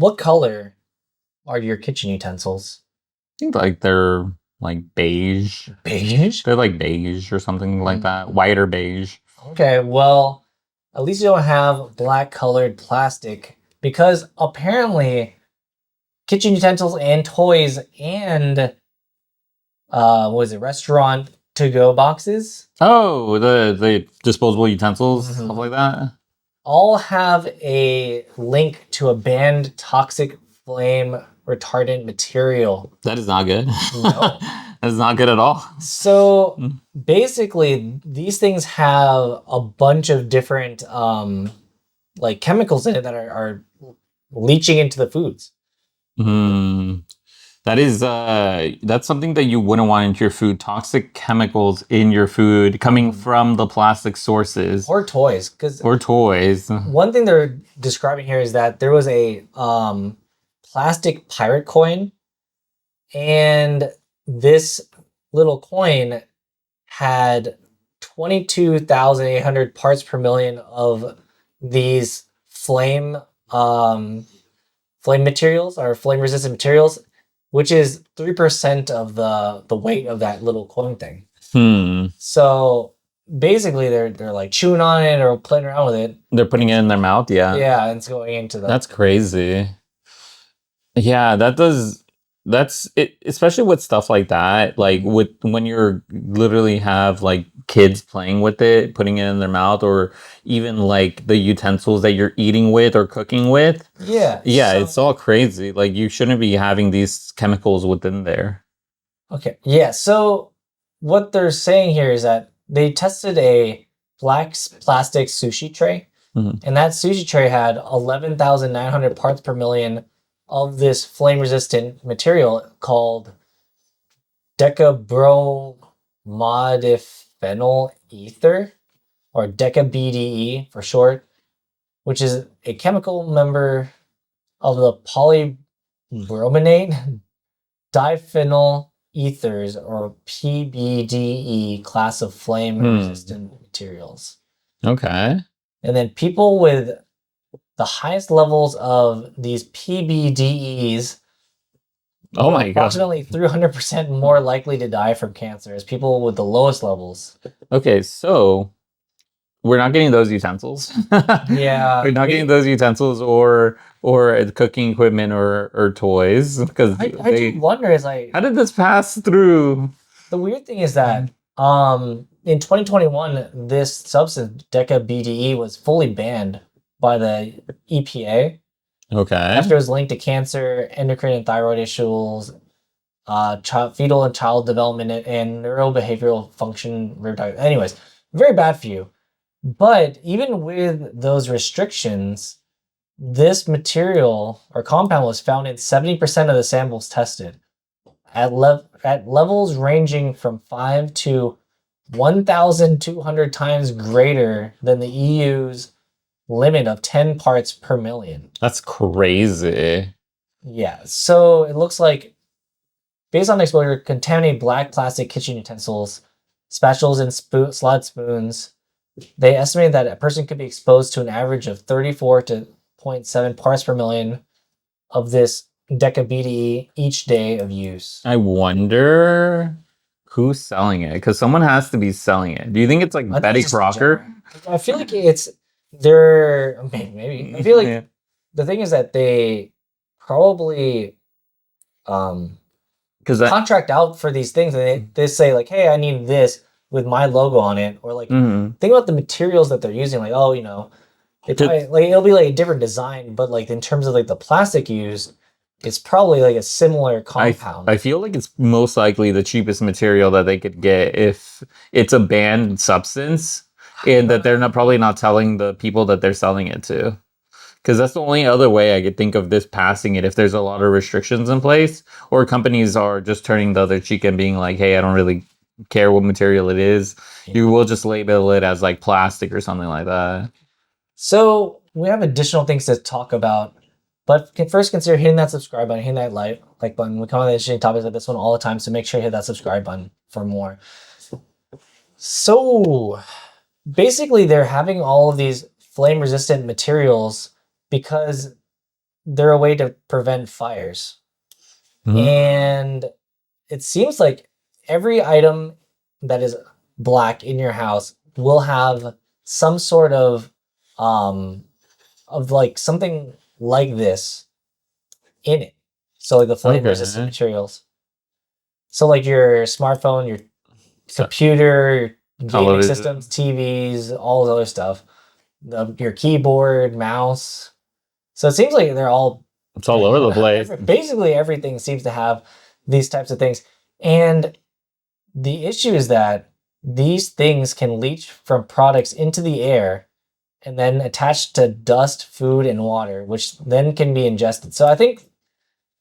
What color are your kitchen utensils? I think like they're like beige. Beige? They're like beige or something like that. White or beige. Okay, well, at least you don't have black colored plastic because apparently kitchen utensils and toys and what is it, restaurant to go boxes Oh, the disposable utensils, stuff Mhm. like that. all have a link to a banned toxic flame retardant material. That is not good. No. That is not good at all. So Mm. basically, these things have a bunch of different like chemicals in it that are leaching into the foods. Mm. That is that's something that you wouldn't want into your food. Toxic chemicals in your food coming from the plastic sources Or toys, because or toys. one thing they're describing here is that there was a plastic pirate coin, and this little coin had 22,800 parts per million of these flame materials or flame resistant materials, which is 3% of the weight of that little coin thing. Hmm. So basically they're like chewing on it or playing around with it. They're putting it in their mouth, yeah. Yeah, and it's going into the That's crazy. Yeah, that's it, especially with stuff like that, like with when you're literally have like kids playing with it, putting it in their mouth, or even like the utensils that you're eating with or cooking with. Yeah. Yeah, so- it's all crazy. Like you shouldn't be having these chemicals within there. Okay. Yeah. So what they're saying here is that they tested a plastic sushi tray, Mhm. and that sushi tray had 11,900 parts per million of this flame resistant material called decabromodiphenyl ether, or deca-BDE for short, which is a chemical member of the polybrominate diphenyl ethers, or PBDE class of flame resistant materials. Okay. And then people with the highest levels of these PBDEs Oh were my god. approximately 300% more likely to die from cancer as people with the lowest levels. Okay, so we're not getting those utensils. Yeah, We're not getting those utensils or cooking equipment or toys because I do wonder is like how did this pass through? the weird thing is that in 2021 this substance deca BDE was fully banned by the EPA Okay. after it was linked to cancer, endocrine and thyroid issues, fetal and child development, and neurobehavioral function. Anyways, very bad for you. But even with those restrictions, this material or compound was found in 70% of the samples tested at levels ranging from 5 to 1,200 times greater than the EU's limit of 10 parts per million. That's crazy. Yeah, so it looks like based on exposure, contaminated black plastic kitchen utensils, spatulas, and slot spoons, they estimated that a person could be exposed to an average of 34 to 0.7 parts per million of this deca-BDE each day of use. I wonder who's selling it because someone has to be selling it. Do you think it's like I think Betty it's just Crocker? I feel like it's they're maybe. I feel like Yeah. the thing is that they probably Because contract out for these things, and they say like, hey, I need this with my logo on it, or like think about the materials that they're using, like, oh, they probably, like it'll be like a different design, but like in terms of like the plastic used, it's probably like a similar compound. I feel like it's most likely the cheapest material that they could get if it's a banned substance and that they're probably not telling the people that they're selling it to. Because that's the only other way I could think of this passing it if there's a lot of restrictions in place or companies are just turning the other cheek and being like, hey, I don't really care what material it is. Yeah. You will just label it as like plastic or something like that. So we have additional things to talk about, but first consider hitting that subscribe button, hitting that like button. We come on interesting topics like this one all the time, so make sure you hit that subscribe button for more. So basically, they're having all of these flame resistant materials because they're a way to prevent fires. And it seems like every item that is black in your house will have some sort of like something like this in it. So like the flame resistant materials. So like your smartphone, your computer, your gaming systems, TVs, all this other stuff, your keyboard, mouse. So it seems like they're all. It's all over the place. Basically, everything seems to have these types of things, and the issue is that these things can leach from products into the air and then attach to dust, food, and water, which then can be ingested. So I think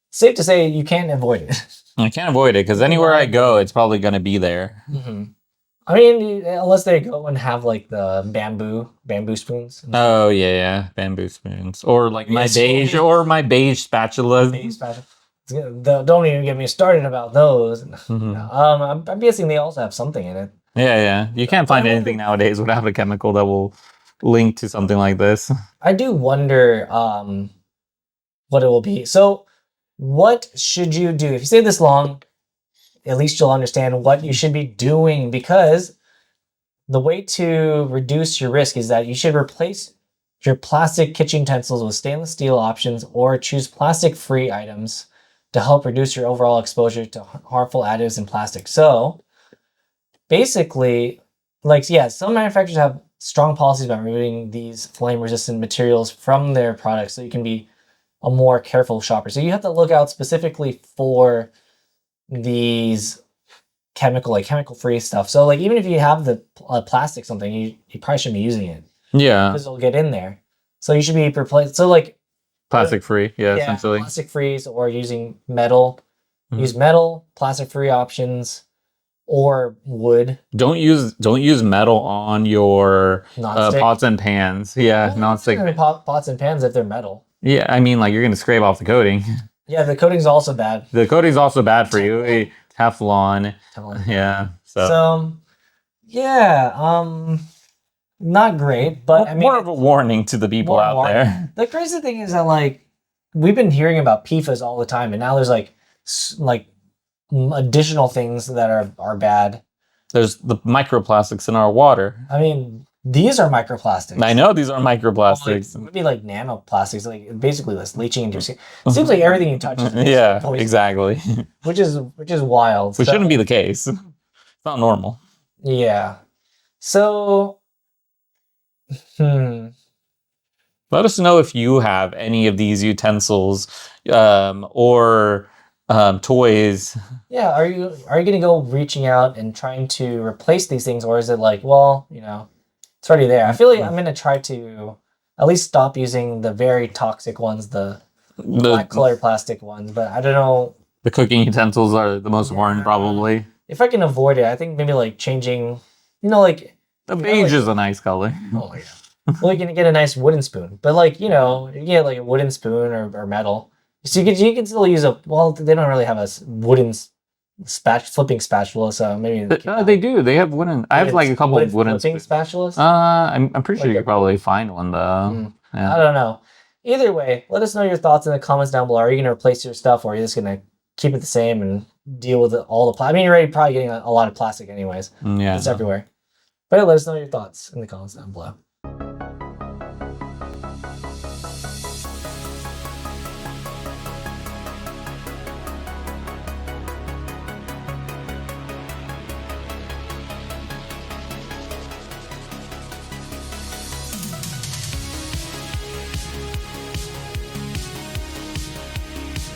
safe to say you can't avoid it. I can't avoid it because anywhere I go, it's probably going to be there. Mm-hmm. I mean, unless they go and have like the bamboo spoons. Oh yeah, bamboo spoons, or like my beige spatulas. Beige spatula. Don't even get me started about those. Mm-hmm. I'm guessing they also have something in it. Yeah. You can't find anything nowadays without a chemical that will link to something like this. I do wonder what it will be. So, what should you do if you stay this long? At least you'll understand what you should be doing, because the way to reduce your risk is that you should replace your plastic kitchen utensils with stainless steel options or choose plastic-free items to help reduce your overall exposure to harmful additives in plastic. So basically, some manufacturers have strong policies about removing these flame-resistant materials from their products so you can be a more careful shopper. So you have to look out specifically for these chemical-free stuff. So like even if you have the plastic something, you probably shouldn't be using it. Yeah, because it'll get in there. So you should be replaced. So like plastic-free, essentially plastic-free, or using metal. Mm-hmm. Use metal, plastic-free options, or wood. Don't use metal on your pots and pans. Yeah, non-stick. Pots and pans if they're metal. Yeah, I mean like you're gonna scrape off the coating. Yeah, the coating's also bad. The coating's also bad for you. Teflon. Yeah. So not great, but I mean, more of a warning to the people out there. The crazy thing is that like we've been hearing about PFAS all the time, and now there's like additional things that are bad. There's the microplastics in our water. I mean, these are microplastics. I know these are microplastics. Maybe like nanoplastics, like basically this leaching into your skin. It seems like everything you touch is exactly. which is wild. Which shouldn't be the case. It's not normal. Yeah. So let us know if you have any of these utensils or toys. Yeah, are you gonna go reaching out and trying to replace these things, or is it like, well, it's already there? I feel like I'm gonna try to at least stop using the very toxic ones, the black color plastic ones, but I don't know. The cooking utensils are the most worn, probably. If I can avoid it, I think maybe like changing, like the beige is a nice color. Oh yeah. Well, you can get a nice wooden spoon, but like you get like a wooden spoon or metal. So you can still use they don't really have a wooden flipping spatula, so maybe they do. They have wooden. I have like a couple of wooden flipping spatulas. I'm pretty sure you could probably find one though. Yeah. I don't know. Either way, let us know your thoughts in the comments down below. Are you going to replace your stuff, or are you just going to keep it the same and deal with all the plastic? I mean, you're already probably getting a lot of plastic anyways. Yeah, it's everywhere. But let us know your thoughts in the comments down below.